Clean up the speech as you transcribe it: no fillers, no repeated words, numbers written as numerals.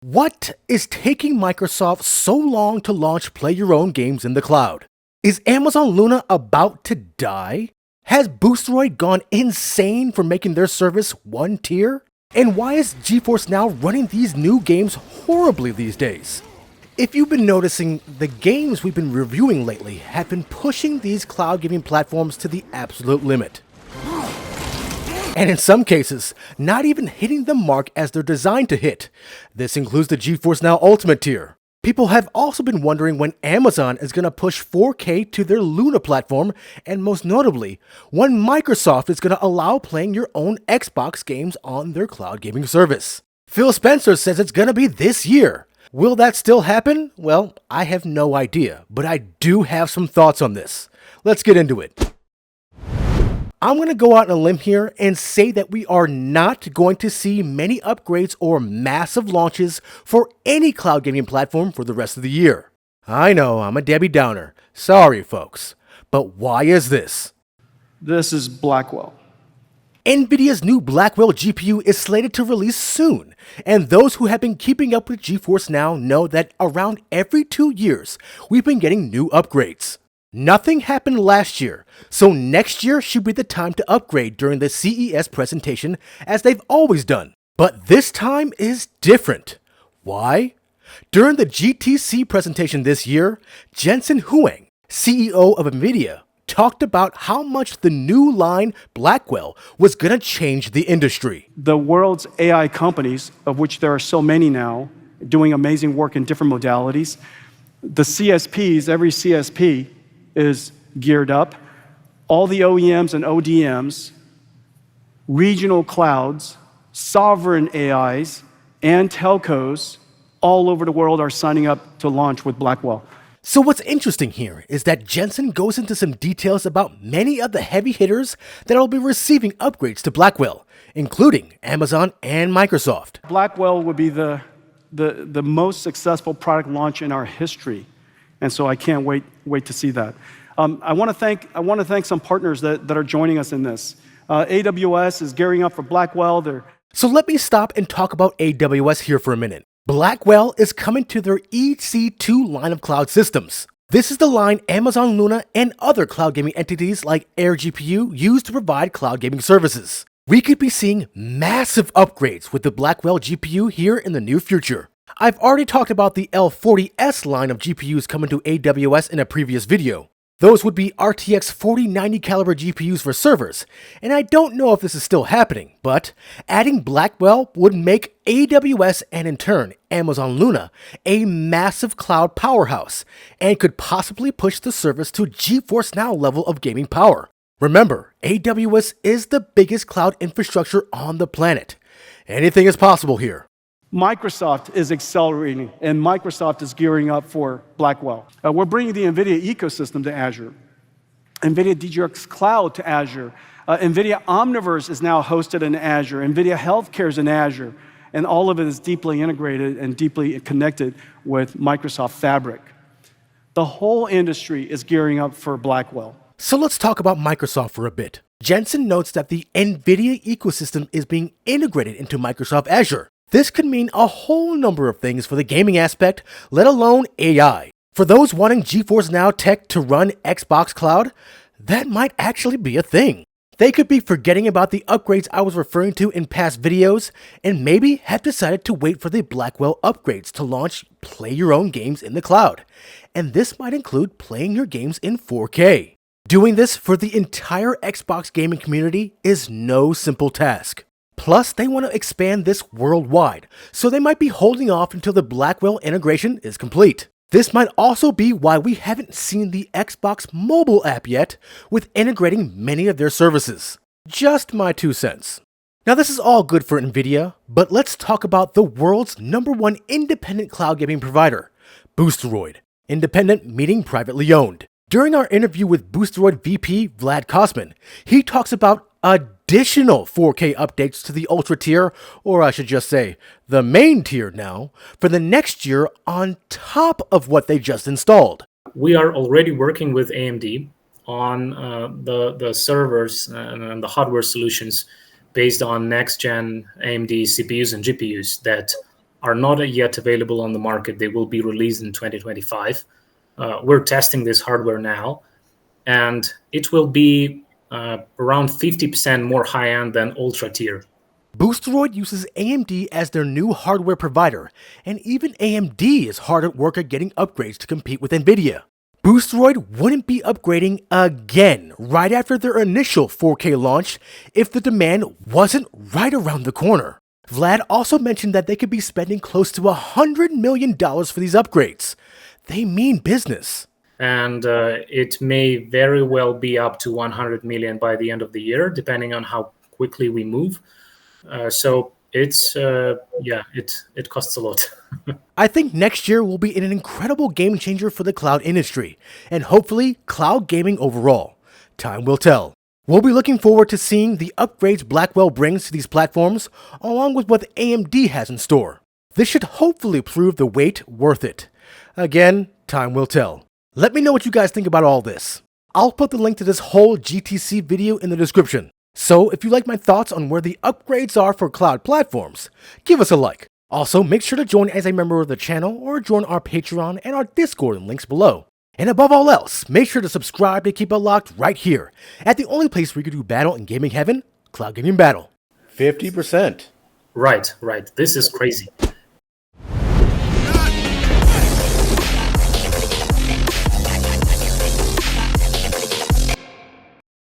What is taking Microsoft so long to launch play your own games in the cloud? Is Amazon Luna about to die? Has Boosteroid gone insane for making their service one tier? And why is GeForce Now running these new games horribly these days? If you've been noticing, the games we've been reviewing lately have been pushing these cloud gaming platforms to the absolute limit. And in some cases, not even hitting the mark as they're designed to hit. This includes the GeForce Now Ultimate tier. People have also been wondering when Amazon is going to push 4K to their Luna platform, and most notably, when Microsoft is going to allow playing your own Xbox games on their cloud gaming service. Phil Spencer says it's going to be this year. Will that still happen? Well, I have no idea, but I do have some thoughts on this. Let's get into it. I'm going to go out on a limb here and say that we are not going to see many upgrades or massive launches for any cloud gaming platform for the rest of the year. I know, I'm a Debbie Downer. Sorry, folks. But why is this? This is Blackwell. Nvidia's new Blackwell GPU is slated to release soon, and those who have been keeping up with GeForce Now know that around every 2 years, we've been getting new upgrades. Nothing happened last year, so next year should be the time to upgrade during the CES presentation as they've always done. But this time is different. Why? During the GTC presentation this year, Jensen Huang, CEO of Nvidia, talked about how much the new line Blackwell was going to change the industry. The world's AI companies, of which there are so many now, doing amazing work in different modalities, the CSPs, every CSP, is geared up. All the OEMs and ODMs, regional clouds, sovereign AIs, and telcos all over the world are signing up to launch with Blackwell. So what's interesting here is that Jensen goes into some details about many of the heavy hitters that will be receiving upgrades to Blackwell, including Amazon and Microsoft. Blackwell would be the most successful product launch in our history. And so I can't wait to see that. I want to thank some partners that are joining us in this. AWS is gearing up for Blackwell. So let me stop and talk about AWS here for a minute. Blackwell is coming to their EC2 line of cloud systems. This is the line Amazon Luna and other cloud gaming entities like AirGPU use to provide cloud gaming services. We could be seeing massive upgrades with the Blackwell GPU here in the near future. I've already talked about the L40S line of GPUs coming to AWS in a previous video. Those would be RTX 4090 caliber GPUs for servers, and I don't know if this is still happening, but adding Blackwell would make AWS and in turn Amazon Luna a massive cloud powerhouse, and could possibly push the service to GeForce Now level of gaming power. Remember, AWS is the biggest cloud infrastructure on the planet. Anything is possible here. Microsoft is accelerating, and Microsoft is gearing up for Blackwell. We're bringing the NVIDIA ecosystem to Azure, NVIDIA DGX Cloud to Azure. NVIDIA Omniverse is now hosted in Azure. NVIDIA Healthcare is in Azure, and all of it is deeply integrated and deeply connected with Microsoft Fabric. The whole industry is gearing up for Blackwell. So let's talk about Microsoft for a bit. Jensen notes that the NVIDIA ecosystem is being integrated into Microsoft Azure. This could mean a whole number of things for the gaming aspect, let alone AI. For those wanting GeForce Now tech to run Xbox Cloud, that might actually be a thing. They could be forgetting about the upgrades I was referring to in past videos, and maybe have decided to wait for the Blackwell upgrades to launch play your own games in the cloud. And this might include playing your games in 4K. Doing this for the entire Xbox gaming community is no simple task. Plus, they want to expand this worldwide, so they might be holding off until the Blackwell integration is complete. This might also be why we haven't seen the Xbox mobile app yet, with integrating many of their services. Just my 2 cents. Now this is all good for Nvidia, but let's talk about the world's #1 independent cloud gaming provider, Boosteroid. Independent meaning privately owned. During our interview with Boosteroid VP Vlad Kosman, he talks about additional 4K updates to the Ultra tier, or I should just say, the main tier now, for the next year on top of what they just installed. We are already working with AMD on the servers and the hardware solutions based on next-gen AMD CPUs and GPUs that are not yet available on the market. They will be released in 2025. We're testing this hardware now, and it will be around 50% more high-end than Ultra tier. Boosteroid uses AMD as their new hardware provider, and even AMD is hard at work at getting upgrades to compete with Nvidia. Boosteroid wouldn't be upgrading again right after their initial 4K launch if the demand wasn't right around the corner. Vlad also mentioned that they could be spending close to $100 million for these upgrades. They mean business. And it may very well be up to 100 million by the end of the year, depending on how quickly we move. So it's, it costs a lot. I think next year will be an incredible game changer for the cloud industry, and hopefully cloud gaming overall. Time will tell. We'll be looking forward to seeing the upgrades Blackwell brings to these platforms, along with what AMD has in store. This should hopefully prove the wait worth it. Again, time will tell. Let me know what you guys think about all this. I'll put the link to this whole GTC video in the description. So if you like my thoughts on where the upgrades are for cloud platforms, give us a like. Also, make sure to join as a member of the channel or join our Patreon and our Discord in links below. And above all else, make sure to subscribe to keep it locked right here at the only place where you can do battle in gaming heaven, Cloud Gaming Battle. 50%. Right. This is crazy.